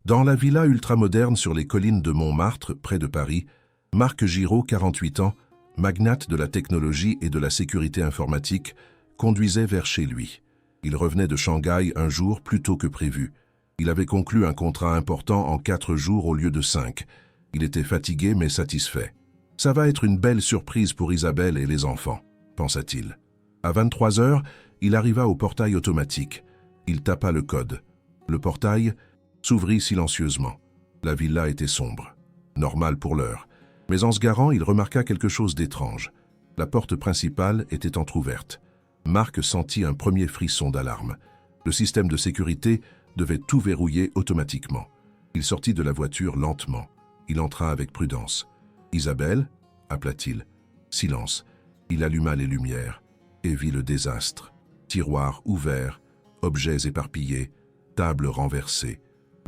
Dans la villa ultramoderne sur les collines de Montmartre, près de Paris, Marc Giraud, 48 ans, magnate de la technologie et de la sécurité informatique, conduisait vers chez lui. Il revenait de Shanghai un jour plus tôt que prévu. Il avait conclu un contrat important en 4 jours au lieu de 5. Il était fatigué mais satisfait. « Ça va être une belle surprise pour Isabelle et les enfants », pensa-t-il. À 23 heures, il arriva au portail automatique. Il tapa le code. Le portail s'ouvrit silencieusement. La villa était sombre. Normal pour l'heure. Mais en se garant, il remarqua quelque chose d'étrange. La porte principale était entr'ouverte. Marc sentit un premier frisson d'alarme. Le système de sécurité devait tout verrouiller automatiquement. Il sortit de la voiture lentement. Il entra avec prudence. « Isabelle » appela-t-il. Silence. Il alluma les lumières et vit le désastre. Tiroirs ouverts, objets éparpillés, tables renversées.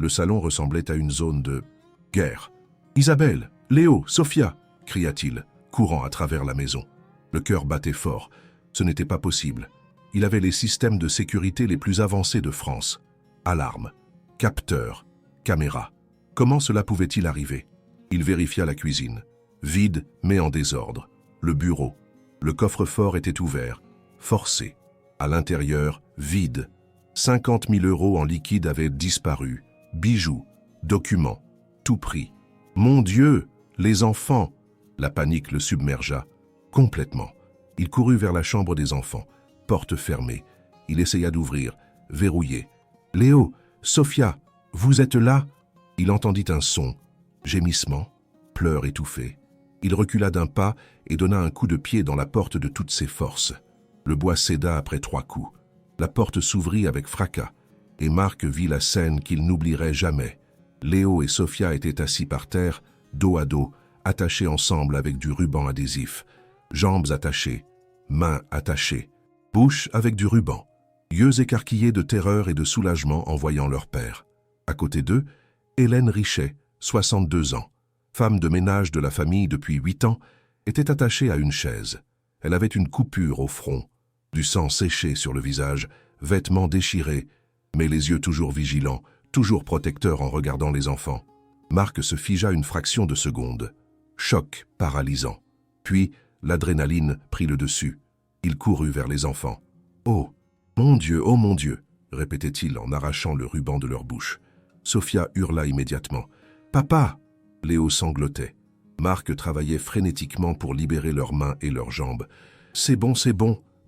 Le salon ressemblait à une zone de guerre. « Isabelle, Léo, Sophia !» cria-t-il, courant à travers la maison. Le cœur battait fort. Ce n'était pas possible. Il avait les systèmes de sécurité les plus avancés de France. Alarme, capteur, caméra. Comment cela pouvait-il arriver? Il vérifia la cuisine. Vide, mais en désordre. Le bureau. Le coffre-fort était ouvert, forcé. À l'intérieur, vide. 50 000 € en liquide avaient disparu. Bijoux, documents, tout pris. Mon Dieu, les enfants! La panique le submergea, complètement. Il courut vers la chambre des enfants, porte fermée. Il essaya d'ouvrir, verrouillé. « Léo, Sophia, vous êtes là ?» Il entendit un son, gémissement, pleurs étouffés. Il recula d'un pas et donna un coup de pied dans la porte de toutes ses forces. Le bois céda après 3 coups. La porte s'ouvrit avec fracas, et Marc vit la scène qu'il n'oublierait jamais. Léo et Sophia étaient assis par terre, dos à dos, attachés ensemble avec du ruban adhésif. Jambes attachées, mains attachées, bouche avec du ruban. Yeux écarquillés de terreur et de soulagement en voyant leur père. À côté d'eux, Hélène Richet, 62 ans, femme de ménage de la famille depuis 8 ans, était attachée à une chaise. Elle avait une coupure au front, du sang séché sur le visage, vêtements déchirés, mais les yeux toujours vigilants, toujours protecteurs en regardant les enfants. Marc se figea une fraction de seconde. Choc paralysant. Puis, l'adrénaline prit le dessus. Il courut vers les enfants. « Oh mon Dieu !» répétait-il en arrachant le ruban de leur bouche. Sophia hurla immédiatement. « Papa !» Léo sanglotait. Marc travaillait frénétiquement pour libérer leurs mains et leurs jambes. « C'est bon,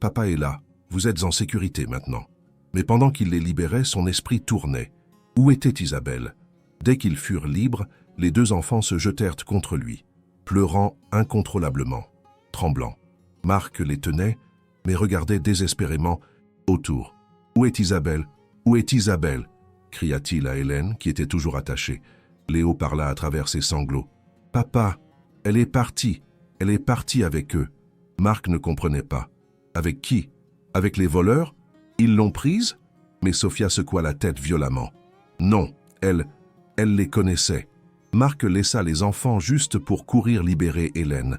papa est là. Vous êtes en sécurité maintenant. » Mais pendant qu'il les libérait, son esprit tournait. Où était Isabelle? Dès qu'ils furent libres, les 2 enfants se jetèrent contre lui, pleurant incontrôlablement, tremblants. Marc les tenait, mais regardait désespérément autour. « Où est Isabelle? Où est Isabelle ?» cria-t-il à Hélène, qui était toujours attachée. Léo parla à travers ses sanglots. « Papa, elle est partie avec eux. » Marc ne comprenait pas. Avec qui? Avec les voleurs? Ils l'ont prise? Mais Sophia secoua la tête violemment. Non, elle les connaissait. Marc laissa les enfants juste pour courir libérer Hélène.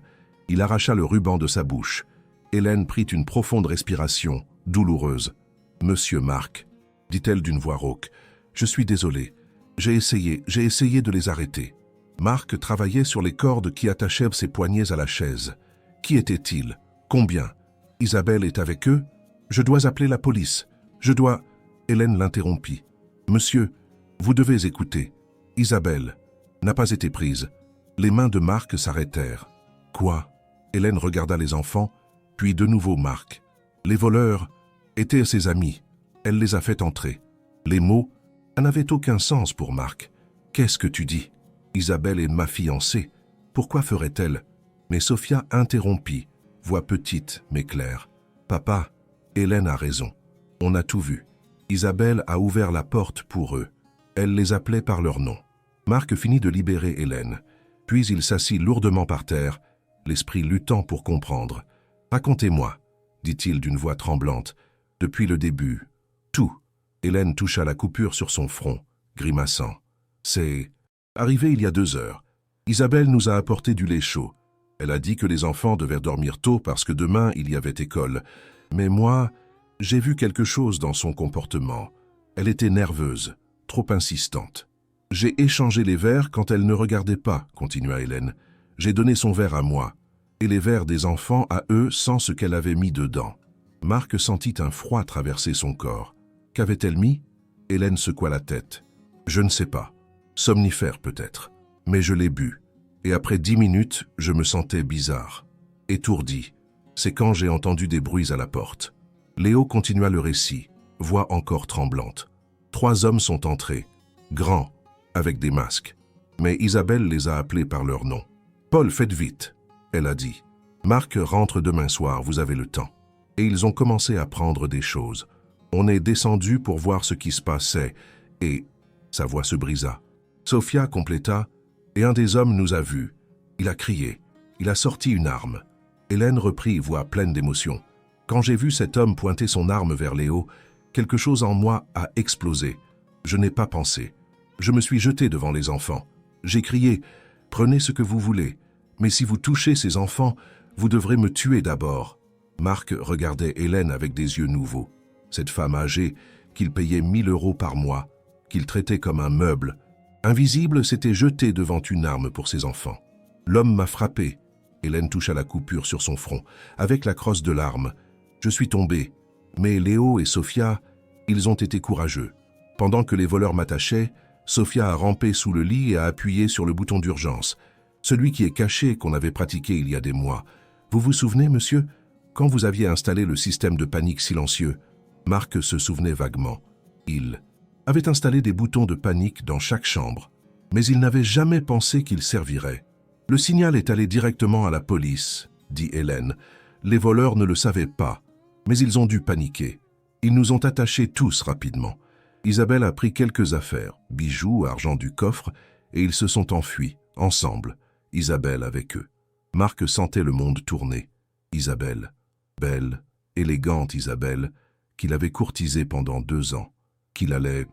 Il arracha le ruban de sa bouche. Hélène prit une profonde respiration, douloureuse. « Monsieur Marc, » dit-elle d'une voix rauque, « je suis désolée. J'ai essayé de les arrêter. » Marc travaillait sur les cordes qui attachaient ses poignets à la chaise. Qui était-il? Combien? Isabelle est avec eux? Je dois appeler la police. Je dois... Hélène l'interrompit. « Monsieur, vous devez écouter. Isabelle n'a pas été prise. » Les mains de Marc s'arrêtèrent. « Quoi ?» Hélène regarda les enfants, puis de nouveau Marc. Les voleurs étaient ses amis. Elle les a fait entrer. Les mots n'avaient aucun sens pour Marc. « Qu'est-ce que tu dis? Isabelle est ma fiancée. Pourquoi ferait-elle ?» Mais Sophia interrompit, voix petite mais claire. « Papa, Hélène a raison. On a tout vu. Isabelle a ouvert la porte pour eux. Elle les appelait par leur nom. » Marc finit de libérer Hélène. Puis il s'assit lourdement par terre, l'esprit luttant pour comprendre. « Racontez-moi, » dit-il d'une voix tremblante. « Depuis le début, tout. » Hélène toucha la coupure sur son front, grimaçant. « C'est arrivé il y a 2 heures. Isabelle nous a apporté du lait chaud. Elle a dit que les enfants devaient dormir tôt parce que demain il y avait école. Mais moi, j'ai vu quelque chose dans son comportement. Elle était nerveuse, trop insistante. J'ai échangé les verres quand elle ne regardait pas, continua Hélène. J'ai donné son verre à moi, et les verres des enfants à eux sans ce qu'elle avait mis dedans. Marc sentit un froid traverser son corps. Qu'avait-elle mis? Hélène secoua la tête. Je ne sais pas. Somnifère peut-être. Mais je l'ai bu. Et après 10 minutes, je me sentais bizarre. Étourdi. C'est quand j'ai entendu des bruits à la porte. Léo continua le récit, voix encore tremblante. 3 hommes sont entrés, grands, avec des masques. Mais Isabelle les a appelés par leur nom. « Paul, faites vite !» elle a dit. « Marc rentre demain soir, vous avez le temps. » Et ils ont commencé à prendre des choses. On est descendu pour voir ce qui se passait, et sa voix se brisa. Sophia compléta, et un des hommes nous a vus. Il a crié, il a sorti une arme. Hélène reprit, voix pleine d'émotion. Quand j'ai vu cet homme pointer son arme vers Léo, quelque chose en moi a explosé. Je n'ai pas pensé. Je me suis jeté devant les enfants. J'ai crié, « Prenez ce que vous voulez, mais si vous touchez ces enfants, vous devrez me tuer d'abord. » Marc regardait Hélène avec des yeux nouveaux. Cette femme âgée, qu'il payait 1 000 € par mois, qu'il traitait comme un meuble, invisible, s'était jetée devant une arme pour ses enfants. L'homme m'a frappé. Hélène toucha la coupure sur son front, avec la crosse de l'arme. Je suis tombé. Mais Léo et Sophia, ils ont été courageux. Pendant que les voleurs m'attachaient, Sophia a rampé sous le lit et a appuyé sur le bouton d'urgence. Celui qui est caché, qu'on avait pratiqué il y a des mois. Vous vous souvenez, monsieur, quand vous aviez installé le système de panique silencieux? Marc se souvenait vaguement. Il avait installé des boutons de panique dans chaque chambre, mais il n'avait jamais pensé qu'ils serviraient. Le signal est allé directement à la police, dit Hélène. Les voleurs ne le savaient pas, mais ils ont dû paniquer. Ils nous ont attachés tous rapidement. Isabelle a pris quelques affaires, bijoux, argent du coffre, et ils se sont enfuis, ensemble, Isabelle avec eux. Marc sentait le monde tourner. Isabelle, belle, élégante Isabelle, qu'il avait courtisée pendant 2 ans, qu'il allait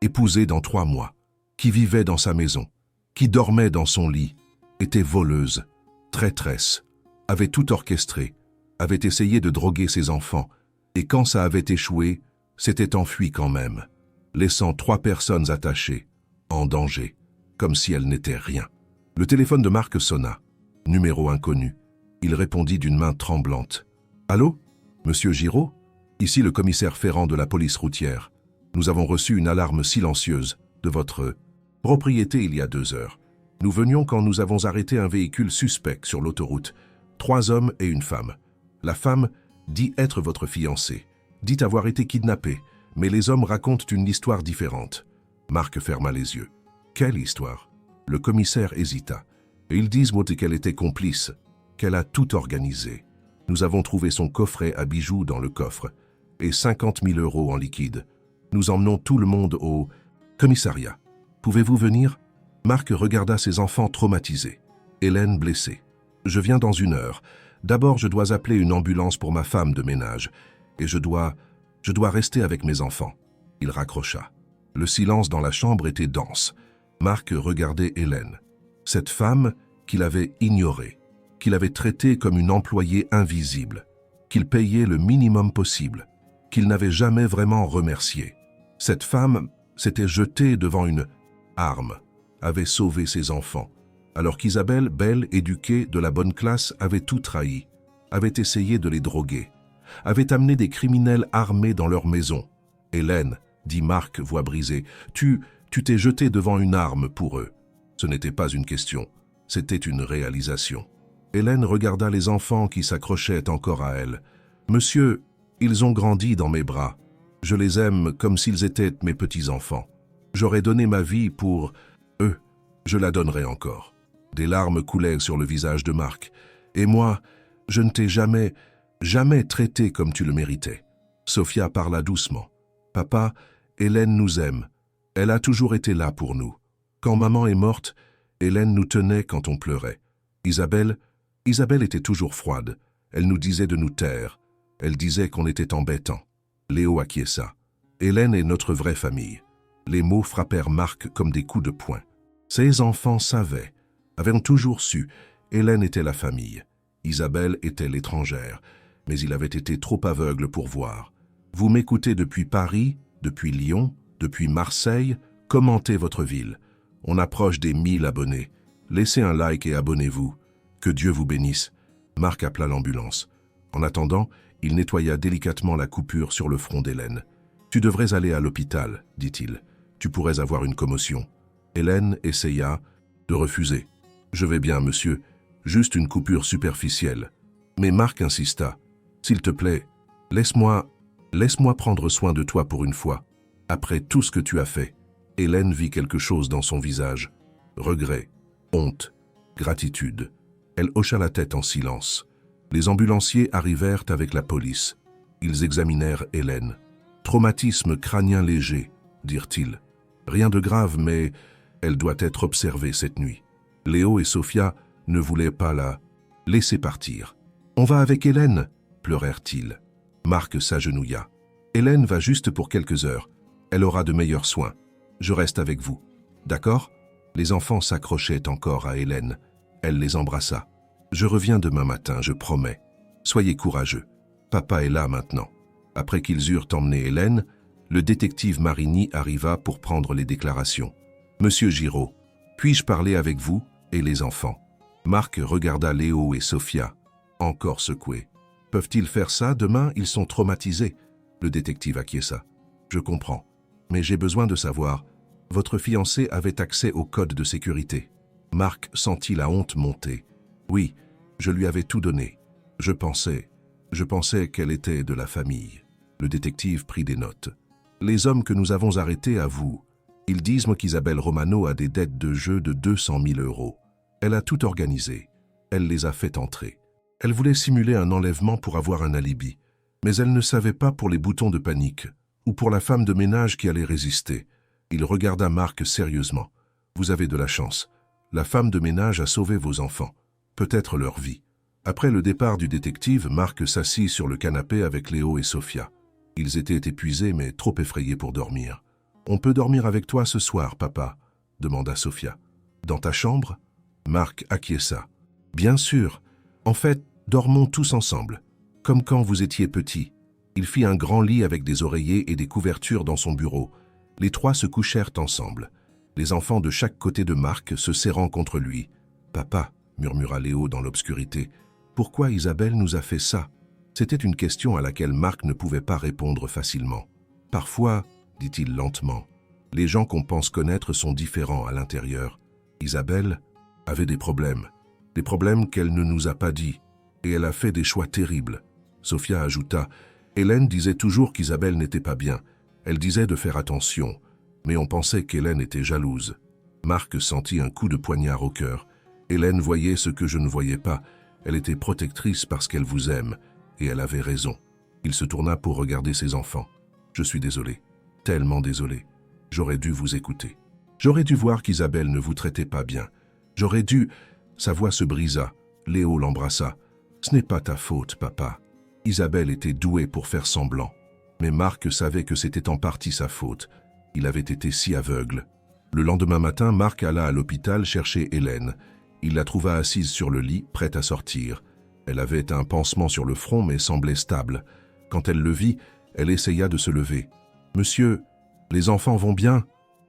épouser dans 3 mois, qui vivait dans sa maison, qui dormait dans son lit, était voleuse, traîtresse, avait tout orchestré, avait essayé de droguer ses enfants, et quand ça avait échoué, s'était enfui quand même, laissant 3 personnes attachées, en danger, comme si elles n'étaient rien. Le téléphone de Marc sonna. Numéro inconnu. Il répondit d'une main tremblante. « Allô, monsieur Giraud? Ici le commissaire Ferrand de la police routière. Nous avons reçu une alarme silencieuse de votre propriété il y a 2 heures. Nous venions quand nous avons arrêté un véhicule suspect sur l'autoroute. 3 hommes et une femme. La femme dit être votre fiancée, dit avoir été kidnappée, mais les hommes racontent une histoire différente. » Marc ferma les yeux. « Quelle histoire ?» Le commissaire hésita. « Ils disent qu'elle était complice, qu'elle a tout organisé. Nous avons trouvé son coffret à bijoux dans le coffre, et 50 000 € en liquide. Nous emmenons tout le monde au commissariat. Pouvez-vous venir ?» Marc regarda ses enfants traumatisés. Hélène blessée. « Je viens dans 1 heure. D'abord, je dois appeler une ambulance pour ma femme de ménage. Et je dois rester avec mes enfants. » Il raccrocha. Le silence dans la chambre était dense. Marc regardait Hélène. Cette femme qu'il avait ignorée, qu'il avait traitée comme une employée invisible, qu'il payait le minimum possible, qu'il n'avait jamais vraiment remerciée. Cette femme s'était jetée devant une arme, avait sauvé ses enfants, alors qu'Isabelle, belle, éduquée, de la bonne classe, avait tout trahi, avait essayé de les droguer, avait amené des criminels armés dans leur maison. « Hélène, » dit Marc, voix brisée, « tu t'es jetée devant une arme pour eux. » Ce n'était pas une question, c'était une réalisation. Hélène regarda les enfants qui s'accrochaient encore à elle. « Monsieur, ils ont grandi dans mes bras. Je les aime comme s'ils étaient mes petits-enfants. J'aurais donné ma vie pour eux. Je la donnerai encore. » Des larmes coulaient sur le visage de Marc. « Et moi, je ne t'ai jamais traité comme tu le méritais. » Sophia parla doucement. « Papa, Hélène nous aime. Elle a toujours été là pour nous. Quand maman est morte, Hélène nous tenait quand on pleurait. Isabelle était toujours froide. Elle nous disait de nous taire. Elle disait qu'on était embêtants. » Léo acquiesça. « Hélène est notre vraie famille. » Les mots frappèrent Marc comme des coups de poing. Ses enfants savaient, avaient toujours su, Hélène était la famille. Isabelle était l'étrangère, mais il avait été trop aveugle pour voir. « Vous m'écoutez depuis Paris, depuis Lyon, depuis Marseille, commentez votre ville. On approche des 1000 abonnés. Laissez un like et abonnez-vous. Que Dieu vous bénisse. Marc appela l'ambulance. En attendant, il nettoya délicatement la coupure sur le front d'Hélène. « Tu devrais aller à l'hôpital, dit-il. Tu pourrais avoir une commotion. » Hélène essaya de refuser. « Je vais bien, monsieur. Juste une coupure superficielle. » Mais Marc insista. « S'il te plaît, laisse-moi prendre soin de toi pour une fois. Après tout ce que tu as fait. » Hélène vit quelque chose dans son visage. Regret, honte, gratitude. Elle hocha la tête en silence. Les ambulanciers arrivèrent avec la police. Ils examinèrent Hélène. « Traumatisme crânien léger, dirent-ils. Rien de grave, mais elle doit être observée cette nuit. » Léo et Sophia ne voulaient pas la laisser partir. « On va avec Hélène » pleurèrent-ils. Marc s'agenouilla. « Hélène va juste pour quelques heures. Elle aura de meilleurs soins. Je reste avec vous. D'accord ?» Les enfants s'accrochaient encore à Hélène. Elle les embrassa. « Je reviens demain matin, je promets. Soyez courageux. Papa est là maintenant. » Après qu'ils eurent emmené Hélène, le détective Marini arriva pour prendre les déclarations. « Monsieur Giraud, puis-je parler avec vous et les enfants ?» Marc regarda Léo et Sophia, encore secoués. « Peuvent-ils faire ça demain? Ils sont traumatisés. » Le détective acquiesça. « Je comprends, mais j'ai besoin de savoir. Votre fiancée avait accès au code de sécurité. » Marc sentit la honte monter. « Oui, je lui avais tout donné. Je pensais qu'elle était de la famille. » Le détective prit des notes. « Les hommes que nous avons arrêtés avouent. Ils disent qu'Isabelle Romano a des dettes de jeu de 200 000 €. Elle a tout organisé. Elle les a fait entrer. Elle voulait simuler un enlèvement pour avoir un alibi. Mais elle ne savait pas pour les boutons de panique ou pour la femme de ménage qui allait résister. » Il regarda Marc sérieusement. « Vous avez de la chance. La femme de ménage a sauvé vos enfants. Peut-être leur vie. » Après le départ du détective, Marc s'assit sur le canapé avec Léo et Sophia. Ils étaient épuisés mais trop effrayés pour dormir. « On peut dormir avec toi ce soir, papa ?» demanda Sophia. « Dans ta chambre ?» Marc acquiesça. « Bien sûr. En fait, dormons tous ensemble, comme quand vous étiez petits. » Il fit un grand lit avec des oreillers et des couvertures dans son bureau. Les trois se couchèrent ensemble, les enfants de chaque côté de Marc se serrant contre lui. « Papa, » murmura Léo dans l'obscurité, « pourquoi Isabelle nous a fait ça ?» C'était une question à laquelle Marc ne pouvait pas répondre facilement. « Parfois, » dit-il lentement, « les gens qu'on pense connaître sont différents à l'intérieur. Isabelle avait des problèmes qu'elle ne nous a pas dit, et elle a fait des choix terribles. » Sophia ajouta, « Hélène disait toujours qu'Isabelle n'était pas bien. Elle disait de faire attention, mais on pensait qu'Hélène était jalouse. » Marc sentit un coup de poignard au cœur. « Hélène voyait ce que je ne voyais pas. Elle était protectrice parce qu'elle vous aime, et elle avait raison. » Il se tourna pour regarder ses enfants. « Je suis désolé, tellement désolé. J'aurais dû vous écouter. J'aurais dû voir qu'Isabelle ne vous traitait pas bien. J'aurais dû... » Sa voix se brisa. Léo l'embrassa. « Ce n'est pas ta faute, papa. Isabelle était douée pour faire semblant. » Mais Marc savait que c'était en partie sa faute. Il avait été si aveugle. Le lendemain matin, Marc alla à l'hôpital chercher Hélène. Il la trouva assise sur le lit, prête à sortir. Elle avait un pansement sur le front, mais semblait stable. Quand elle le vit, elle essaya de se lever. « Monsieur, les enfants vont bien ?»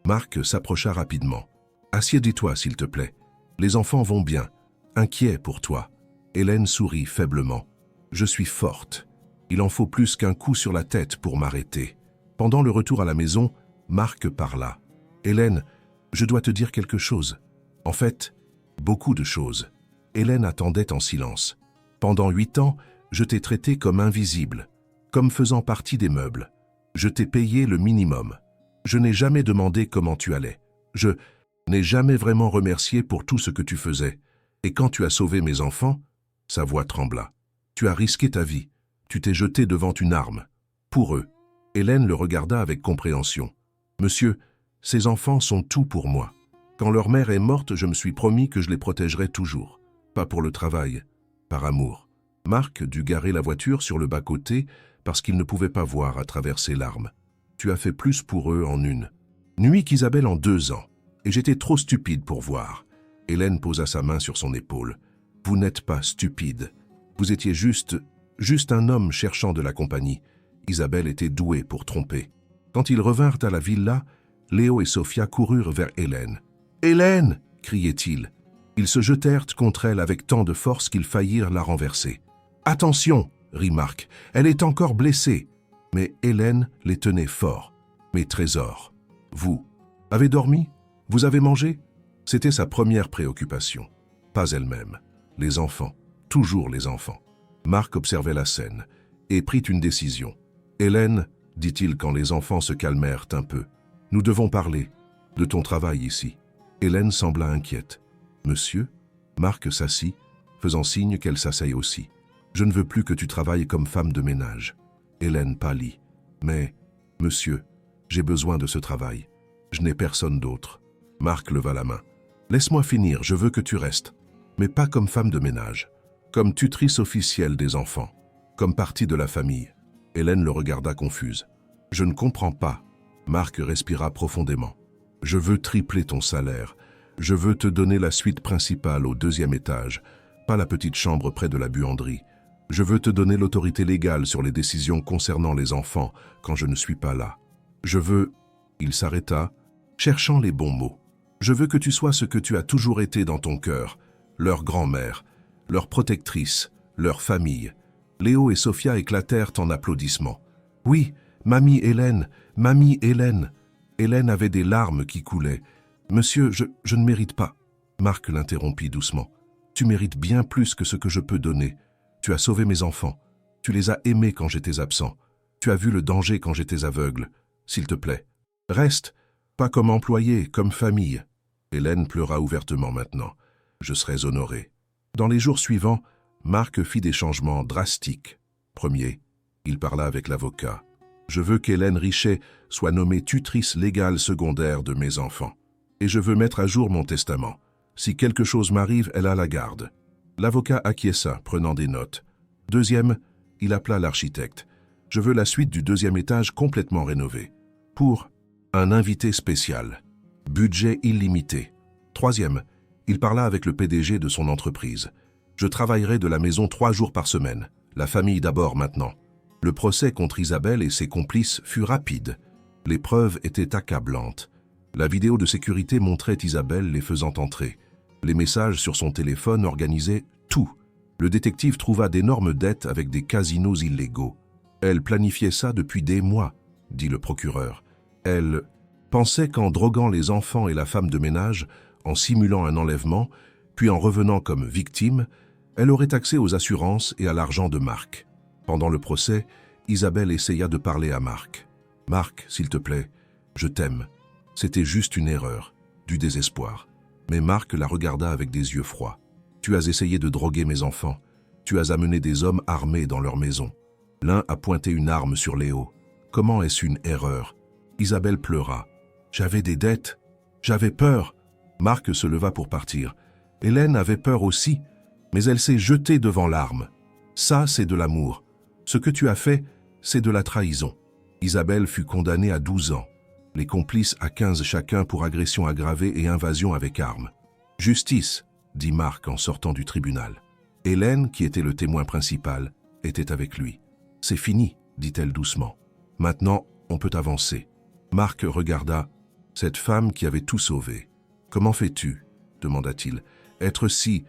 Marc s'approcha rapidement. « Assieds-toi, s'il te plaît. Les enfants vont bien. Inquiet pour toi. » Hélène sourit faiblement. « Je suis forte. Il en faut plus qu'un coup sur la tête pour m'arrêter. » Pendant le retour à la maison, Marc parla. « Hélène, je dois te dire quelque chose. En fait, beaucoup de choses. » Hélène attendait en silence. « Pendant 8 ans, je t'ai traité comme invisible, comme faisant partie des meubles. Je t'ai payé le minimum. Je n'ai jamais demandé comment tu allais. Je n'ai jamais vraiment remercié pour tout ce que tu faisais. Et quand tu as sauvé mes enfants, » sa voix trembla. « Tu as risqué ta vie. Tu t'es jeté devant une arme. Pour eux. » Hélène le regarda avec compréhension. « Monsieur, ces enfants sont tout pour moi. Quand leur mère est morte, je me suis promis que je les protégerais toujours. Pas pour le travail, par amour. » Marc dut garer la voiture sur le bas-côté parce qu'il ne pouvait pas voir à travers ses larmes. « Tu as fait plus pour eux en une nuit qu'Isabelle en 2 ans. Et j'étais trop stupide pour voir. » Hélène posa sa main sur son épaule. « Vous n'êtes pas stupide. Vous étiez juste un homme cherchant de la compagnie. Isabelle était douée pour tromper. » Quand ils revinrent à la villa, Léo et Sophia coururent vers Hélène. Hélène !» criait-il. Ils se jetèrent contre elle avec tant de force qu'ils faillirent la renverser. « Attention !» rit Marc. « Elle est encore blessée. » Mais Hélène les tenait fort. « Mes trésors, vous avez dormi? Vous avez mangé ?» C'était sa première préoccupation. Pas elle-même. Les enfants. Toujours les enfants. Marc observait la scène et prit une décision. « Hélène, dit-il quand les enfants se calmèrent un peu, nous devons parler de ton travail ici. » Hélène sembla inquiète. « Monsieur ?» Marc s'assit, faisant signe qu'elle s'asseye aussi. « Je ne veux plus que tu travailles comme femme de ménage. » Hélène pâlit. « Mais, monsieur, j'ai besoin de ce travail. Je n'ai personne d'autre. » Marc leva la main. « Laisse-moi finir, je veux que tu restes. Mais pas comme femme de ménage. Comme tutrice officielle des enfants. Comme partie de la famille. » Hélène le regarda confuse. « Je ne comprends pas. » Marc respira profondément. « Je veux tripler ton salaire. Je veux te donner la suite principale au 2e étage, pas la petite chambre près de la buanderie. Je veux te donner l'autorité légale sur les décisions concernant les enfants quand je ne suis pas là. Je veux... » Il s'arrêta, cherchant les bons mots. « Je veux que tu sois ce que tu as toujours été dans ton cœur, leur grand-mère, leur protectrice, leur famille. » Léo et Sophia éclatèrent en applaudissements. « Oui, mamie Hélène, mamie Hélène. » Hélène avait des larmes qui coulaient. « Monsieur, je ne mérite pas. » Marc l'interrompit doucement. « Tu mérites bien plus que ce que je peux donner. Tu as sauvé mes enfants. Tu les as aimés quand j'étais absent. Tu as vu le danger quand j'étais aveugle. S'il te plaît, reste, pas comme employé, comme famille. » Hélène pleura ouvertement maintenant. « Je serais honoré. » Dans les jours suivants, Marc fit des changements drastiques. Premier, il parla avec l'avocat. « Je veux qu'Hélène Richet soit nommée tutrice légale secondaire de mes enfants. Et je veux mettre à jour mon testament. Si quelque chose m'arrive, elle a la garde. » L'avocat acquiesça, prenant des notes. Deuxième, il appela l'architecte. « Je veux la suite du 2e étage complètement rénovée. Pour un invité spécial. Budget illimité. » Troisième, il parla avec le PDG de son entreprise. « Je travaillerai de la maison 3 jours par semaine. La famille d'abord maintenant. » Le procès contre Isabelle et ses complices fut rapide. Les preuves étaient accablantes. La vidéo de sécurité montrait Isabelle les faisant entrer. Les messages sur son téléphone organisaient tout. Le détective trouva d'énormes dettes avec des casinos illégaux. « Elle planifiait ça depuis des mois », dit le procureur. « Elle pensait qu'en droguant les enfants et la femme de ménage, en simulant un enlèvement, puis en revenant comme victime, elle aurait accès aux assurances et à l'argent de Marc. » Pendant le procès, Isabelle essaya de parler à Marc. « Marc, s'il te plaît, je t'aime. C'était juste une erreur, du désespoir. » Mais Marc la regarda avec des yeux froids. « Tu as essayé de droguer mes enfants. Tu as amené des hommes armés dans leur maison. L'un a pointé une arme sur Léo. Comment est-ce une erreur ?» Isabelle pleura. « J'avais des dettes. J'avais peur. » Marc se leva pour partir. Hélène avait peur aussi, mais elle s'est jetée devant l'arme. Ça, c'est de l'amour. Ce que tu as fait, c'est de la trahison. Isabelle fut condamnée à 12 ans. Les complices à 15 chacun pour agression aggravée et invasion avec arme. « Justice !» dit Marc en sortant du tribunal. Hélène, qui était le témoin principal, était avec lui. « C'est fini !» dit-elle doucement. « Maintenant, on peut avancer. » Marc regarda cette femme qui avait tout sauvé. « Comment fais-tu » demanda-t-il. « Être si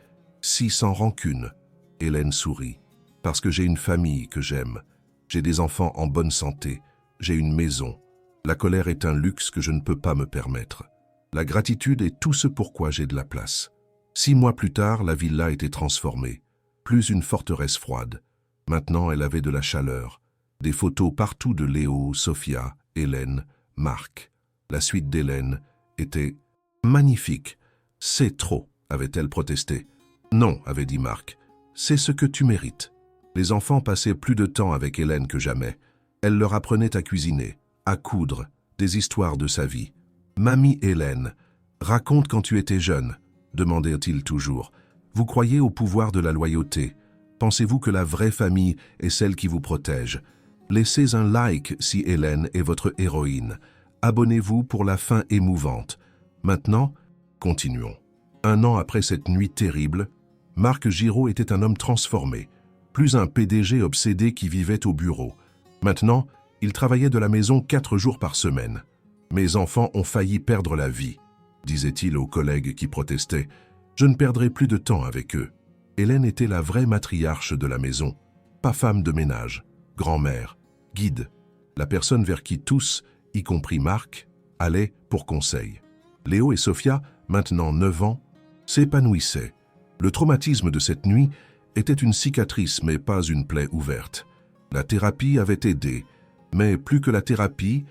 sans rancune ?» Hélène sourit. « Parce que j'ai une famille que j'aime. J'ai des enfants en bonne santé. J'ai une maison. La colère est un luxe que je ne peux pas me permettre. La gratitude est tout ce pourquoi j'ai de la place. » 6 mois plus tard, la villa était transformée. Plus une forteresse froide. Maintenant, elle avait de la chaleur. Des photos partout de Léo, Sophia, Hélène, Marc. La suite d'Hélène était magnifique. « C'est trop », avait-elle protesté. « Non », avait dit Marc. « C'est ce que tu mérites. » Les enfants passaient plus de temps avec Hélène que jamais. Elle leur apprenait à cuisiner, à coudre, des histoires de sa vie. « Mamie Hélène, raconte quand tu étais jeune », demandait-il toujours. « Vous croyez au pouvoir de la loyauté. Pensez-vous que la vraie famille est celle qui vous protège? Laissez un like si Hélène est votre héroïne. Abonnez-vous pour la fin émouvante. Maintenant, continuons. » 1 an après cette nuit terrible, Marc Giraud était un homme transformé, plus un PDG obsédé qui vivait au bureau. Maintenant, il travaillait de la maison 4 jours par semaine. « Mes enfants ont failli perdre la vie. disait-il aux collègues qui protestaient. Je ne perdrai plus de temps avec eux. Hélène était la vraie matriarche de la maison, pas femme de ménage, grand-mère, guide, la personne vers qui tous, y compris Marc, allaient pour conseil. Léo et Sophia, maintenant 9 ans, s'épanouissaient. Le traumatisme de cette nuit était une cicatrice mais pas une plaie ouverte. La thérapie avait aidé, mais plus que la thérapie,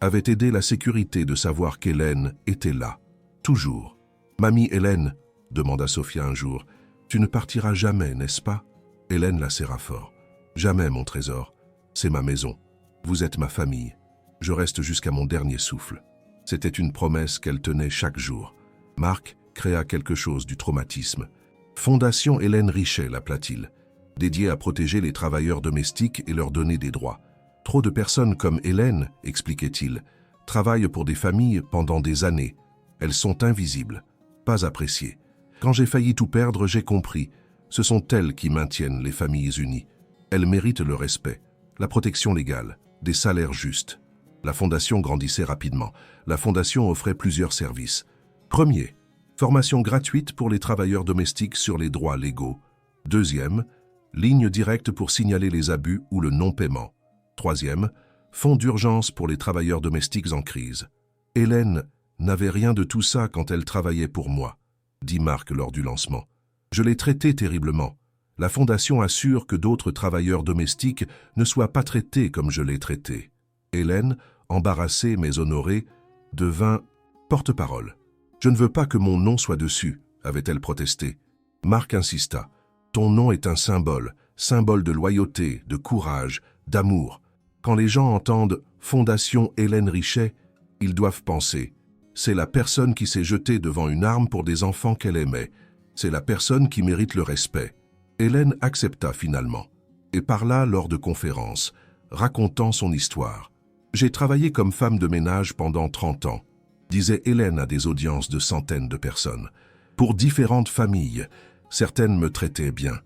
avait aidé la sécurité de savoir qu'Hélène était là, toujours. « Mamie Hélène, demanda Sophia un jour, tu ne partiras jamais, n'est-ce pas ?» Hélène la serra fort. « Jamais, mon trésor. C'est ma maison. Vous êtes ma famille. Je reste jusqu'à mon dernier souffle. » C'était une promesse qu'elle tenait chaque jour. Marc créa quelque chose du traumatisme. Fondation Hélène Richet l'appela-t-il, dédiée à protéger les travailleurs domestiques et leur donner des droits. Trop de personnes comme Hélène, expliquait-il, travaillent pour des familles pendant des années. Elles sont invisibles, pas appréciées. Quand j'ai failli tout perdre, j'ai compris. Ce sont elles qui maintiennent les familles unies. Elles méritent le respect, la protection légale, des salaires justes. La fondation grandissait rapidement. La fondation offrait plusieurs services. Premier, formation gratuite pour les travailleurs domestiques sur les droits légaux. Deuxième, ligne directe pour signaler les abus ou le non-paiement. Troisième, fonds d'urgence pour les travailleurs domestiques en crise. Hélène n'avait rien de tout ça quand elle travaillait pour moi, dit Marc lors du lancement. Je l'ai traitée terriblement. La fondation assure que d'autres travailleurs domestiques ne soient pas traités comme je l'ai traité. Hélène, embarrassée mais honorée, devint porte-parole. Je ne veux pas que mon nom soit dessus, avait-elle protesté. Marc insista. Ton nom est un symbole, symbole de loyauté, de courage, d'amour. Quand les gens entendent Fondation Hélène Richet, ils doivent penser. C'est la personne qui s'est jetée devant une arme pour des enfants qu'elle aimait. C'est la personne qui mérite le respect. Hélène accepta finalement et parla lors de conférences, racontant son histoire. J'ai travaillé comme femme de ménage pendant 30 ans, disait Hélène à des audiences de centaines de personnes. Pour différentes familles, certaines me traitaient bien,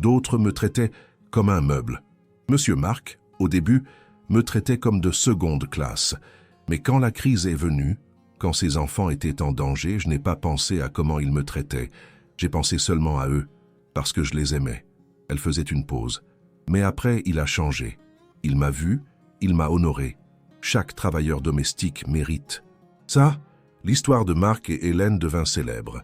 d'autres me traitaient comme un meuble. Monsieur Marc, au début, me traitait comme de seconde classe. Mais quand la crise est venue, quand ses enfants étaient en danger, je n'ai pas pensé à comment ils me traitaient. J'ai pensé seulement à eux, parce que je les aimais. Elle faisait une pause. Mais après, il a changé. Il m'a vu, il m'a honoré. Chaque travailleur domestique mérite. Ça, l'histoire de Marc et Hélène devint célèbre.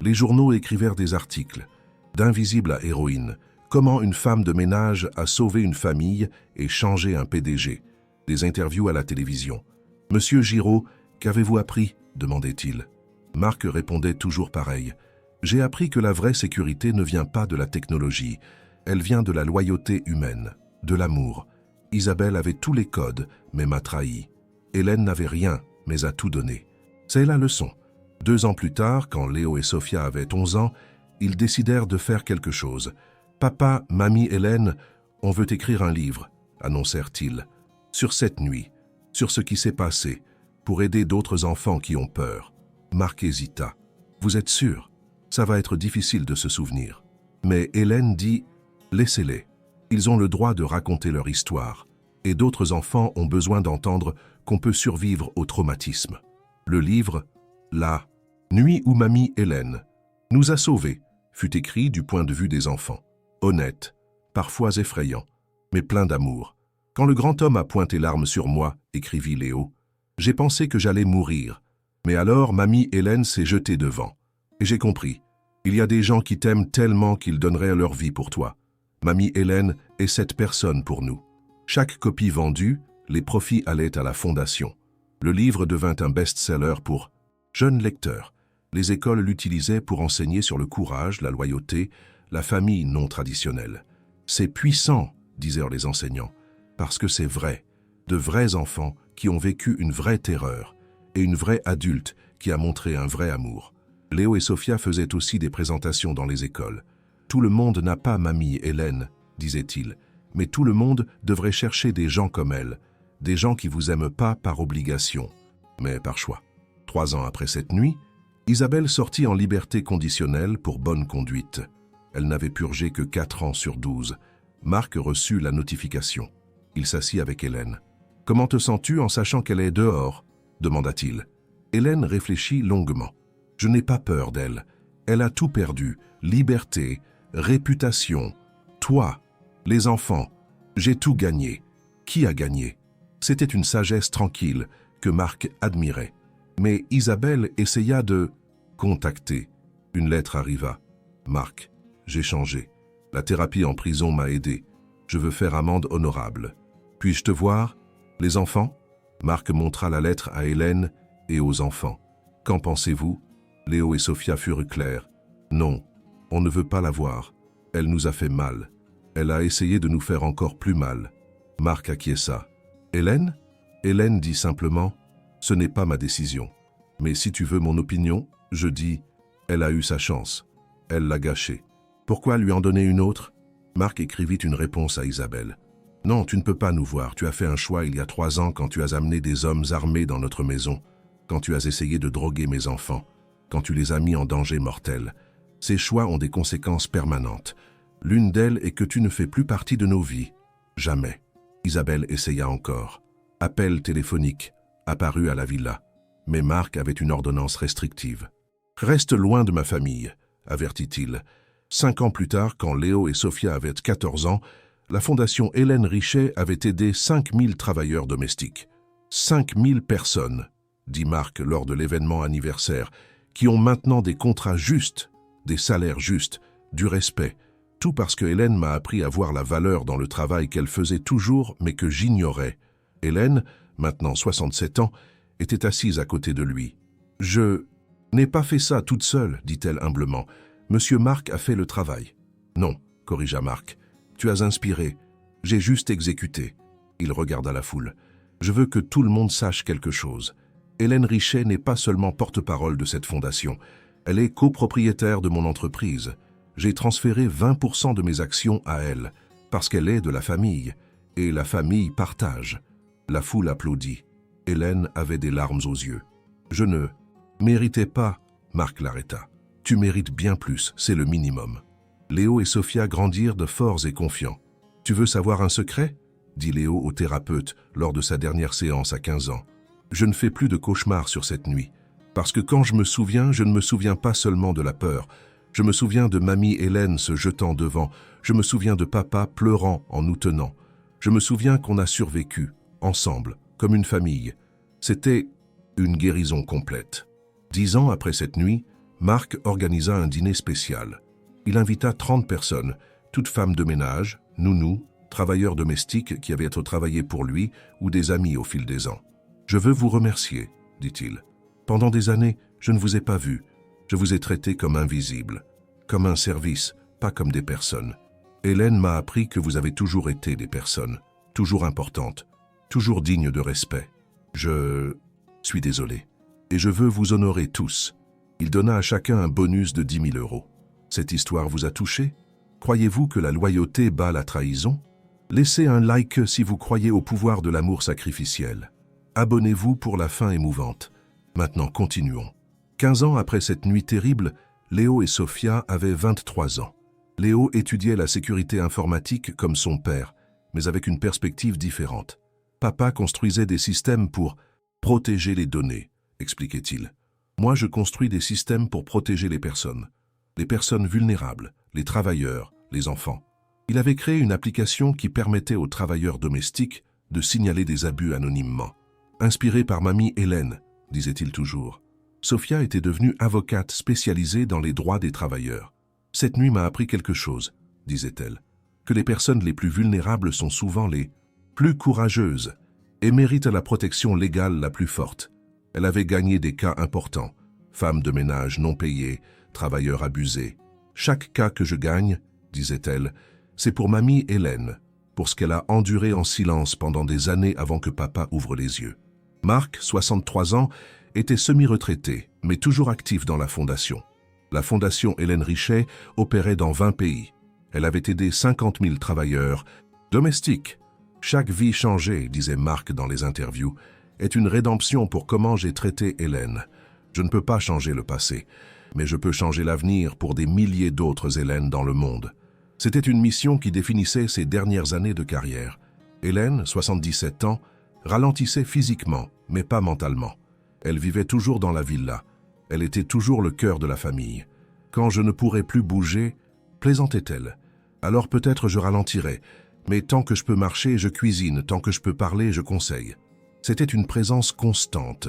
Les journaux écrivirent des articles. D'invisible à héroïne. Comment une femme de ménage a sauvé une famille et changé un PDG. Des interviews à la télévision. « Monsieur Giraud, qu'avez-vous appris ?» demandait-il. Marc répondait toujours pareil. « J'ai appris que la vraie sécurité ne vient pas de la technologie. Elle vient de la loyauté humaine, de l'amour. Isabelle avait tous les codes, mais m'a trahi. Hélène n'avait rien, mais a tout donné. C'est la leçon. » 2 ans plus tard, quand Léo et Sophia avaient 11 ans, ils décidèrent de faire quelque chose. « Papa, mamie Hélène, on veut écrire un livre, » annoncèrent-ils. « Sur cette nuit, sur ce qui s'est passé, pour aider d'autres enfants qui ont peur. » Marc hésita. « Vous êtes sûr? Ça va être difficile de se souvenir. » Mais Hélène dit « Laissez-les. Ils ont le droit de raconter leur histoire. Et d'autres enfants ont besoin d'entendre qu'on peut survivre au traumatisme. » Le livre, La nuit où mamie Hélène nous a sauvés, fut écrit du point de vue des enfants. Honnête, parfois effrayant, mais plein d'amour. « Quand le grand homme a pointé l'arme sur moi, écrivit Léo, j'ai pensé que j'allais mourir. Mais alors mamie Hélène s'est jetée devant. Et j'ai compris. Il y a des gens qui t'aiment tellement qu'ils donneraient leur vie pour toi. Mamie Hélène est cette personne pour nous. » Chaque copie vendue, les profits allaient à la fondation. Le livre devint un best-seller pour jeunes lecteurs. Les écoles l'utilisaient pour enseigner sur le courage, la loyauté, la famille non traditionnelle. « C'est puissant », disaient les enseignants, parce que c'est vrai. De vrais enfants qui ont vécu une vraie terreur et une vraie adulte qui a montré un vrai amour. Léo et Sophia faisaient aussi des présentations dans les écoles. « Tout le monde n'a pas mamie Hélène, disait-il, mais tout le monde devrait chercher des gens comme elle, des gens qui vous aiment pas par obligation, mais par choix. » 3 ans après cette nuit, Isabelle sortit en liberté conditionnelle pour bonne conduite. Elle n'avait purgé que 4 ans sur 12. Marc reçut la notification. Il s'assit avec Hélène. « Comment te sens-tu en sachant qu'elle est dehors ?» demanda-t-il. Hélène réfléchit longuement. « Je n'ai pas peur d'elle. Elle a tout perdu. Liberté, réputation, toi, les enfants. J'ai tout gagné. Qui a gagné ?» C'était une sagesse tranquille que Marc admirait. Mais Isabelle essaya de contacter. Une lettre arriva. « Marc, j'ai changé. La thérapie en prison m'a aidé. Je veux faire amende honorable. Puis-je te voir? Les enfants ?» Marc montra la lettre à Hélène et aux enfants. « Qu'en pensez-vous » Léo et Sophia furent clairs. « Non, on ne veut pas la voir. Elle nous a fait mal. Elle a essayé de nous faire encore plus mal. » Marc acquiesça. « Hélène » Hélène dit simplement « Ce n'est pas ma décision. Mais si tu veux mon opinion, je dis « Elle a eu sa chance. Elle l'a gâchée. Pourquoi lui en donner une autre ?» Marc écrivit une réponse à Isabelle. « Non, tu ne peux pas nous voir. Tu as fait un choix il y a 3 ans quand tu as amené des hommes armés dans notre maison, quand tu as essayé de droguer mes enfants, quand tu les as mis en danger mortel. Ces choix ont des conséquences permanentes. L'une d'elles est que tu ne fais plus partie de nos vies. Jamais. » Isabelle essaya encore. Appel téléphonique, apparut à la villa. Mais Marc avait une ordonnance restrictive. « Reste loin de ma famille, » avertit-il. 5 ans plus tard, quand Léo et Sophia avaient 14 ans, la fondation Hélène Richet avait aidé 5000 travailleurs domestiques. 5000 personnes, dit Marc lors de l'événement anniversaire, qui ont maintenant des contrats justes, des salaires justes, du respect, tout parce que Hélène m'a appris à voir la valeur dans le travail qu'elle faisait toujours mais que j'ignorais. Hélène, maintenant 67 ans, était assise à côté de lui. « Je n'ai pas fait ça toute seule, dit-elle humblement. Monsieur Marc a fait le travail. »« Non, corrigea Marc. Tu as inspiré. J'ai juste exécuté. » Il regarda la foule. « Je veux que tout le monde sache quelque chose. Hélène Richet n'est pas seulement porte-parole de cette fondation. Elle est copropriétaire de mon entreprise. J'ai transféré 20% de mes actions à elle, parce qu'elle est de la famille, et la famille partage. » La foule applaudit. Hélène avait des larmes aux yeux. « Je ne méritais pas, » Marc l'arrêta. « Tu mérites bien plus, c'est le minimum. » Léo et Sophia grandirent de forts et confiants. « Tu veux savoir un secret ?» dit Léo au thérapeute lors de sa dernière séance à 15 ans. « Je ne fais plus de cauchemars sur cette nuit. Parce que quand je me souviens, je ne me souviens pas seulement de la peur. Je me souviens de mamie Hélène se jetant devant. Je me souviens de papa pleurant en nous tenant. Je me souviens qu'on a survécu, ensemble, comme une famille. C'était une guérison complète. » 10 ans après cette nuit, Marc organisa un dîner spécial. Il invita 30 personnes, toutes femmes de ménage, nounous, travailleurs domestiques qui avaient travaillé pour lui ou des amis au fil des ans. « Je veux vous remercier, » dit-il. « Pendant des années, je ne vous ai pas vu. Je vous ai traité comme invisible, comme un service, pas comme des personnes. Hélène m'a appris que vous avez toujours été des personnes, toujours importantes, toujours dignes de respect. Je suis désolé. Et je veux vous honorer tous. » Il donna à chacun un bonus de 10 000 euros. Cette histoire vous a touché? Croyez-vous que la loyauté bat la trahison? Laissez un like si vous croyez au pouvoir de l'amour sacrificiel. Abonnez-vous pour la fin émouvante. Maintenant, continuons. 15 ans après cette nuit terrible, Léo et Sophia avaient 23 ans. Léo étudiait la sécurité informatique comme son père, mais avec une perspective différente. Papa construisait des systèmes pour protéger les données, expliquait-il. Moi, je construis des systèmes pour protéger les personnes vulnérables, les travailleurs, les enfants. Il avait créé une application qui permettait aux travailleurs domestiques de signaler des abus anonymement. Inspiré par mamie Hélène, disait-il toujours. Sophia était devenue avocate spécialisée dans les droits des travailleurs. Cette nuit m'a appris quelque chose, disait-elle, que les personnes les plus vulnérables sont souvent les plus courageuses et méritent la protection légale la plus forte. Elle avait gagné des cas importants, femmes de ménage non payées, travailleurs abusés. Chaque cas que je gagne, disait-elle, c'est pour mamie Hélène, pour ce qu'elle a enduré en silence pendant des années avant que papa ouvre les yeux. Marc, 63 ans, était semi-retraité, mais toujours actif dans la fondation. La fondation Hélène Richet opérait dans 20 pays. Elle avait aidé 50 000 travailleurs domestiques. Chaque vie changée, disait Marc dans les interviews, est une rédemption pour comment j'ai traité Hélène. Je ne peux pas changer le passé, mais je peux changer l'avenir pour des milliers d'autres Hélènes dans le monde. C'était une mission qui définissait ses dernières années de carrière. Hélène, 77 ans, ralentissait physiquement, mais pas mentalement. Elle vivait toujours dans la villa. Elle était toujours le cœur de la famille. Quand je ne pourrais plus bouger, plaisantait-elle. Alors peut-être je ralentirai, mais tant que je peux marcher, je cuisine, tant que je peux parler, je conseille. C'était une présence constante,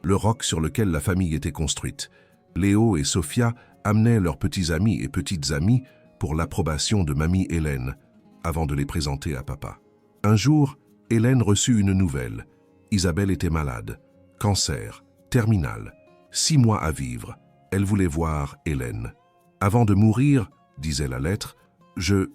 le roc sur lequel la famille était construite. Léo et Sophia amenaient leurs petits amis et petites amies pour l'approbation de mamie Hélène, avant de les présenter à papa. Un jour, Hélène reçut une nouvelle. Isabelle était malade, cancer, terminal, 6 mois à vivre. Elle voulait voir Hélène. Avant de mourir, disait la lettre, je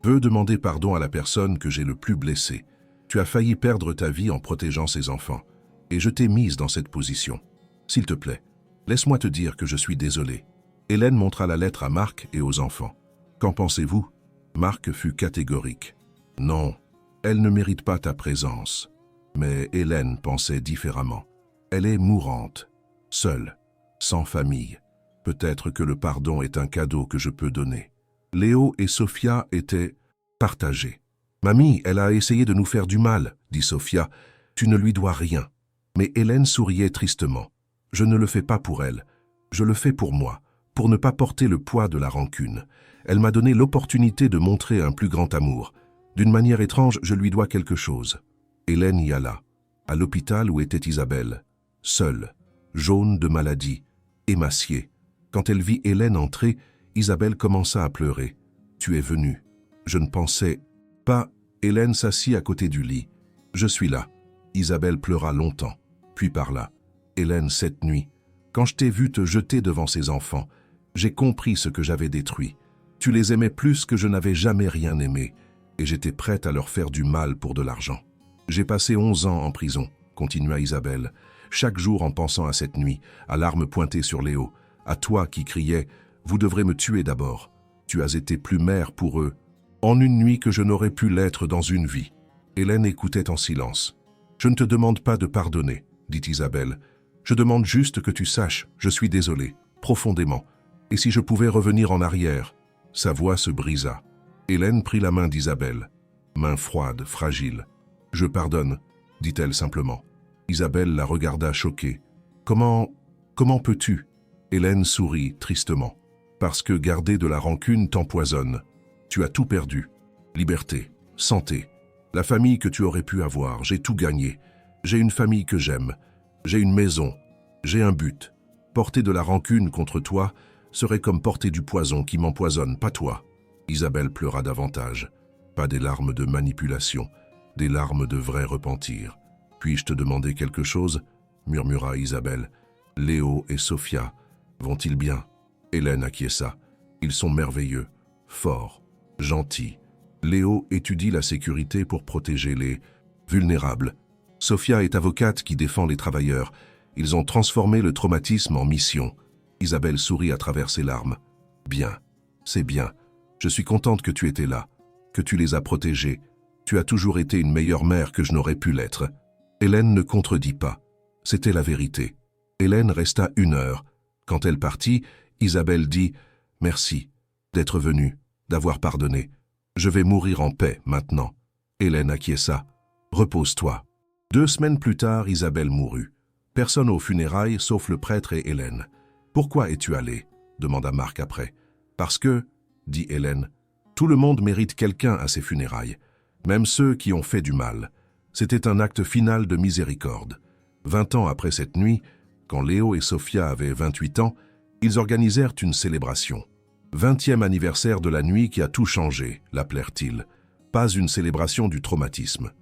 veux demander pardon à la personne que j'ai le plus blessée. Tu as failli perdre ta vie en protégeant ses enfants, et je t'ai mise dans cette position. S'il te plaît, laisse-moi te dire que je suis désolé. Hélène montra la lettre à Marc et aux enfants. Qu'en pensez-vous? Marc fut catégorique. Non, elle ne mérite pas ta présence. Mais Hélène pensait différemment. Elle est mourante, seule, sans famille. Peut-être que le pardon est un cadeau que je peux donner. Léo et Sophia étaient partagés. « Mamie, elle a essayé de nous faire du mal, dit Sophia. Tu ne lui dois rien. » Mais Hélène souriait tristement. « Je ne le fais pas pour elle. Je le fais pour moi, pour ne pas porter le poids de la rancune. Elle m'a donné l'opportunité de montrer un plus grand amour. D'une manière étrange, je lui dois quelque chose. » Hélène y alla, à l'hôpital où était Isabelle, seule, jaune de maladie, émaciée. Quand elle vit Hélène entrer, Isabelle commença à pleurer. « Tu es venue. Je ne pensais pas. » Hélène s'assit à côté du lit. « Je suis là. » Isabelle pleura longtemps, puis parla. « Hélène, cette nuit, quand je t'ai vue te jeter devant ses enfants, j'ai compris ce que j'avais détruit. Tu les aimais plus que je n'avais jamais rien aimé, et j'étais prête à leur faire du mal pour de l'argent. J'ai passé 11 ans en prison, continua Isabelle, chaque jour en pensant à cette nuit, à l'arme pointée sur Léo, à toi qui criais « Vous devrez me tuer d'abord. Tu as été plus mère pour eux, en une nuit que je n'aurais pu l'être dans une vie. » Hélène écoutait en silence. « Je ne te demande pas de pardonner, dit Isabelle. Je demande juste que tu saches, je suis désolée, profondément. Et si je pouvais revenir en arrière ?» Sa voix se brisa. Hélène prit la main d'Isabelle, main froide, fragile. « Je pardonne, » dit-elle simplement. Isabelle la regarda choquée. « Comment peux-tu » Hélène sourit tristement. « Parce que garder de la rancune t'empoisonne. Tu as tout perdu. Liberté, santé, la famille que tu aurais pu avoir, j'ai tout gagné. J'ai une famille que j'aime. J'ai une maison. J'ai un but. Porter de la rancune contre toi serait comme porter du poison qui m'empoisonne, pas toi. » Isabelle pleura davantage. Pas des larmes de manipulation, des larmes de vrai repentir. « Puis-je te demander quelque chose ?» murmura Isabelle. « Léo et Sophia, vont-ils bien ?» Hélène acquiesça. « Ils sont merveilleux, forts, gentils. Léo étudie la sécurité pour protéger les vulnérables. Sophia est avocate qui défend les travailleurs. Ils ont transformé le traumatisme en mission. » Isabelle sourit à travers ses larmes. « Bien, c'est bien. Je suis contente que tu étais là, que tu les as protégés. Tu as toujours été une meilleure mère que je n'aurais pu l'être. » Hélène ne contredit pas. C'était la vérité. Hélène resta 1 heure. Quand elle partit, Isabelle dit « Merci d'être venue, d'avoir pardonné. Je vais mourir en paix maintenant. » Hélène acquiesça. « Repose-toi. » 2 semaines plus tard, Isabelle mourut. Personne aux funérailles, sauf le prêtre et Hélène. « Pourquoi es-tu allée » demanda Marc après. « Parce que, » dit Hélène, « tout le monde mérite quelqu'un à ses funérailles, même ceux qui ont fait du mal. » C'était un acte final de miséricorde. 20 ans après cette nuit, quand Léo et Sophia avaient 28 ans, ils organisèrent une célébration. 20e anniversaire de la nuit qui a tout changé, l'appelèrent-ils. Pas une célébration du traumatisme,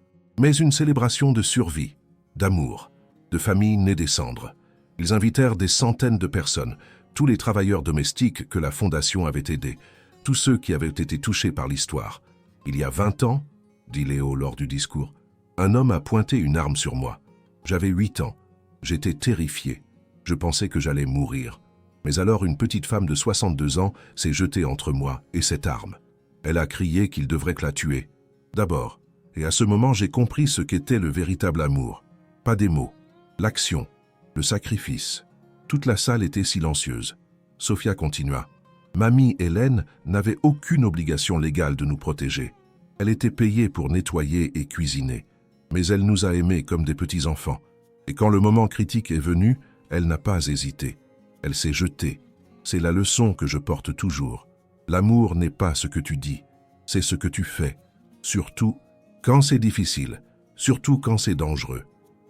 mais une célébration de survie, d'amour, de famille née des cendres. Ils invitèrent des centaines de personnes, tous les travailleurs domestiques que la Fondation avait aidés, tous ceux qui avaient été touchés par l'histoire. « Il y a 20 ans, dit Léo lors du discours, un homme a pointé une arme sur moi. J'avais 8 ans. J'étais terrifié. Je pensais que j'allais mourir. Mais alors une petite femme de 62 ans s'est jetée entre moi et cette arme. Elle a crié qu'il devrait que la tuer. D'abord, et à ce moment j'ai compris ce qu'était le véritable amour. Pas des mots, l'action, le sacrifice. Toute la salle était silencieuse. Sophia continua. Mamie Hélène n'avait aucune obligation légale de nous protéger. Elle était payée pour nettoyer et cuisiner. Mais elle nous a aimés comme des petits-enfants. Et quand le moment critique est venu, elle n'a pas hésité. Elle s'est jetée. C'est la leçon que je porte toujours. L'amour n'est pas ce que tu dis, c'est ce que tu fais. Surtout quand c'est difficile, surtout quand c'est dangereux.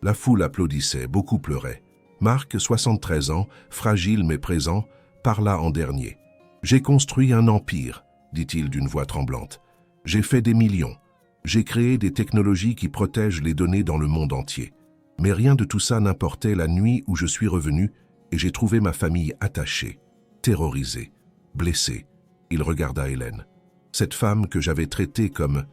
La foule applaudissait, beaucoup pleuraient. Marc, 73 ans, fragile mais présent, parla en dernier. « J'ai construit un empire », dit-il d'une voix tremblante. « J'ai fait des millions. J'ai créé des technologies qui protègent les données dans le monde entier. Mais rien de tout ça n'importait la nuit où je suis revenu et j'ai trouvé ma famille attachée, terrorisée, blessée. » Il regarda Hélène. Cette femme que j'avais traitée comme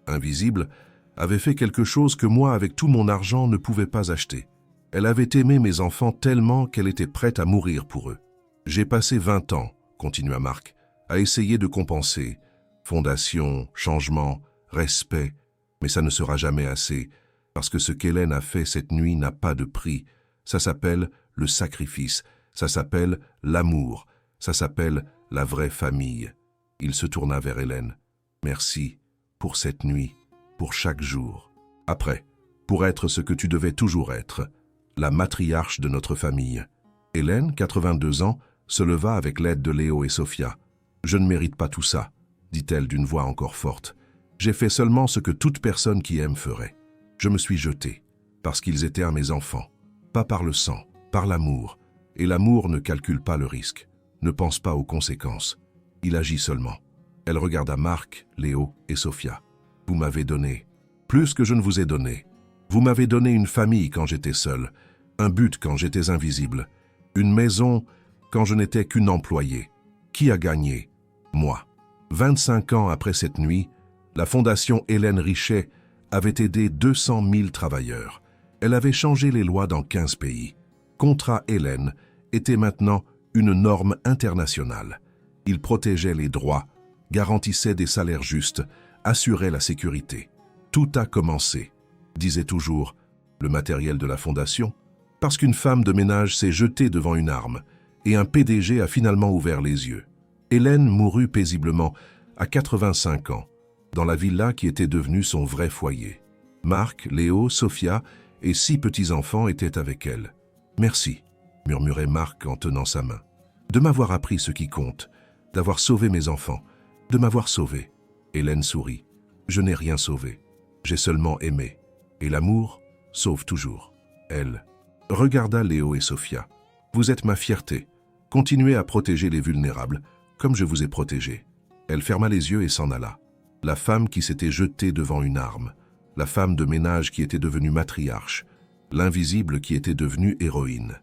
invisible avait fait quelque chose que moi, avec tout mon argent, ne pouvais pas acheter. Elle avait aimé mes enfants tellement qu'elle était prête à mourir pour eux. J'ai passé 20 ans, continua Marc, à essayer de compenser. Fondation, changement, respect, mais ça ne sera jamais assez, parce que ce qu'Hélène a fait cette nuit n'a pas de prix. Ça s'appelle le sacrifice, ça s'appelle l'amour, ça s'appelle la vraie famille. Il se tourna vers Hélène. Merci pour cette nuit, pour chaque jour. Après, pour être ce que tu devais toujours être, la matriarche de notre famille. Hélène, 82 ans, se leva avec l'aide de Léo et Sophia. « Je ne mérite pas tout ça, » dit-elle d'une voix encore forte. « J'ai fait seulement ce que toute personne qui aime ferait. Je me suis jetée, parce qu'ils étaient à mes enfants. Pas par le sang, par l'amour. Et l'amour ne calcule pas le risque, ne pense pas aux conséquences. Il agit seulement. » Elle regarda Marc, Léo et Sophia. « Vous m'avez donné, plus que je ne vous ai donné. Vous m'avez donné une famille quand j'étais seul, un but quand j'étais invisible, une maison quand je n'étais qu'une employée. Qui a gagné? Moi. 25 ans après cette nuit, la Fondation Hélène Richet avait aidé 200 000 travailleurs. Elle avait changé les lois dans 15 pays. Contrat Hélène était maintenant une norme internationale. Il protégeait les droits, garantissait des salaires justes, assurait la sécurité. Tout a commencé, disait toujours le matériel de la Fondation, parce qu'une femme de ménage s'est jetée devant une arme et un PDG a finalement ouvert les yeux. Hélène mourut paisiblement à 85 ans, dans la villa qui était devenue son vrai foyer. Marc, Léo, Sophia et 6 petits-enfants étaient avec elle. « Merci », murmurait Marc en tenant sa main, « de m'avoir appris ce qui compte, d'avoir sauvé mes enfants, de m'avoir sauvé. » Hélène sourit. « Je n'ai rien sauvé, j'ai seulement aimé. Et l'amour sauve toujours. » Elle regarda Léo et Sophia. « Vous êtes ma fierté. Continuez à protéger les vulnérables, comme je vous ai protégé. » Elle ferma les yeux et s'en alla. La femme qui s'était jetée devant une arme, la femme de ménage qui était devenue matriarche, l'invisible qui était devenue héroïne.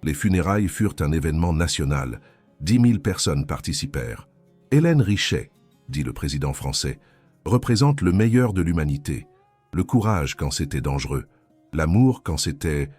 Les funérailles furent un événement national. 10 000 personnes participèrent. « Hélène Richet, » dit le président français, « représente le meilleur de l'humanité. Le courage quand c'était dangereux, l'amour quand c'était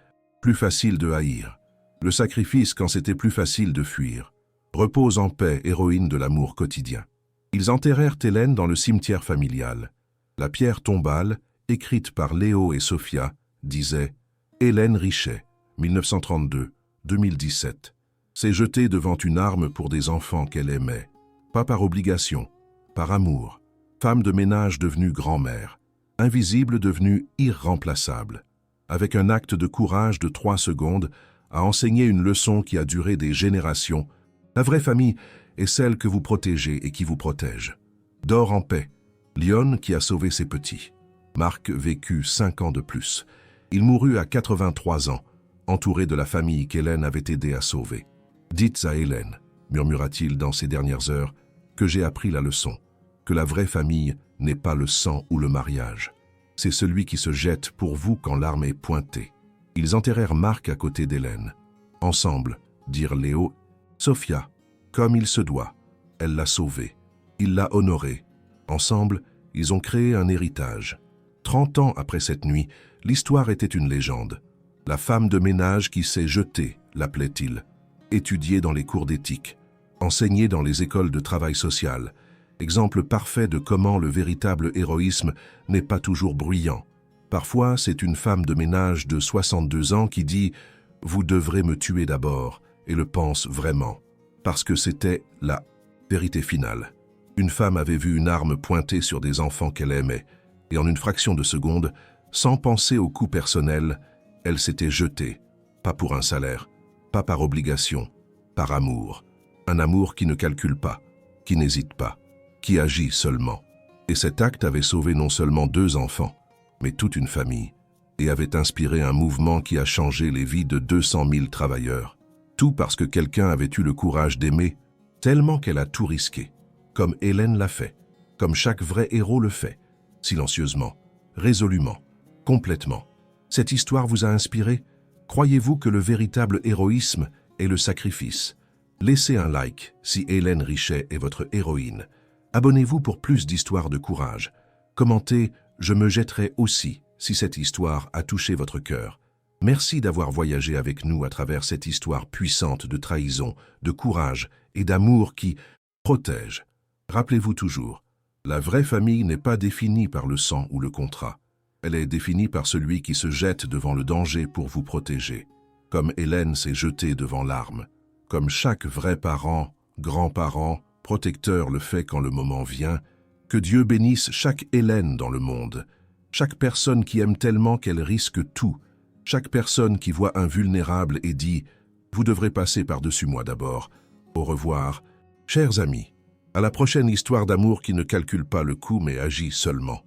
plus facile de haïr, le sacrifice quand c'était plus facile de fuir. Repose en paix, héroïne de l'amour quotidien. » Ils enterrèrent Hélène dans le cimetière familial. La pierre tombale, écrite par Léo et Sophia, disait « Hélène Richet, 1932-2017, s'est jetée devant une arme pour des enfants qu'elle aimait, pas par obligation, par amour. Femme de ménage devenue grand-mère, invisible devenue irremplaçable, avec un acte de courage de 3 secondes, a enseigné une leçon qui a duré des générations. La vraie famille est celle que vous protégez et qui vous protège. Dors en paix, Lionne qui a sauvé ses petits. Marc vécut 5 ans de plus. Il mourut à 83 ans, entouré de la famille qu'Hélène avait aidé à sauver. « Dites à Hélène, murmura-t-il dans ces dernières heures, que j'ai appris la leçon, que la vraie famille n'est pas le sang ou le mariage. C'est celui qui se jette pour vous quand l'arme est pointée. » Ils enterrèrent Marc à côté d'Hélène. Ensemble, dirent Léo, Sophia, comme il se doit, elle l'a sauvé. Il l'a honoré. Ensemble, ils ont créé un héritage. 30 ans après cette nuit, l'histoire était une légende. La femme de ménage qui s'est jetée, l'appelait-il. Étudiée dans les cours d'éthique, enseignée dans les écoles de travail social. Exemple parfait de comment le véritable héroïsme n'est pas toujours bruyant. Parfois, c'est une femme de ménage de 62 ans qui dit « Vous devrez me tuer d'abord » et le pense vraiment. Parce que c'était la vérité finale. Une femme avait vu une arme pointée sur des enfants qu'elle aimait, et en une fraction de seconde, sans penser au coût personnel, Elle s'était jetée, pas pour un salaire, pas par obligation, par amour. Un amour qui ne calcule pas, qui n'hésite pas, qui agit seulement. Et cet acte avait sauvé non seulement 2 enfants, mais toute une famille, et avait inspiré un mouvement qui a changé les vies de 200 000 travailleurs. Tout parce que quelqu'un avait eu le courage d'aimer, tellement qu'elle a tout risqué, comme Hélène l'a fait, comme chaque vrai héros le fait, silencieusement, résolument, complètement. Cette histoire vous a inspiré? Croyez-vous que le véritable héroïsme est le sacrifice? Laissez un like si Hélène Richet est votre héroïne. Abonnez-vous pour plus d'histoires de courage. Commentez « Je me jetterai aussi » si cette histoire a touché votre cœur. Merci d'avoir voyagé avec nous à travers cette histoire puissante de trahison, de courage et d'amour qui protège. Rappelez-vous toujours, la vraie famille n'est pas définie par le sang ou le contrat. Elle est définie par celui qui se jette devant le danger pour vous protéger. Comme Hélène s'est jetée devant l'arme. Comme chaque vrai parent, grand-parent, protecteur le fait quand le moment vient, que Dieu bénisse chaque Hélène dans le monde, chaque personne qui aime tellement qu'elle risque tout, chaque personne qui voit un vulnérable et dit « Vous devrez passer par-dessus moi d'abord. Au revoir. » Chers amis, à la prochaine histoire d'amour qui ne calcule pas le coup mais agit seulement.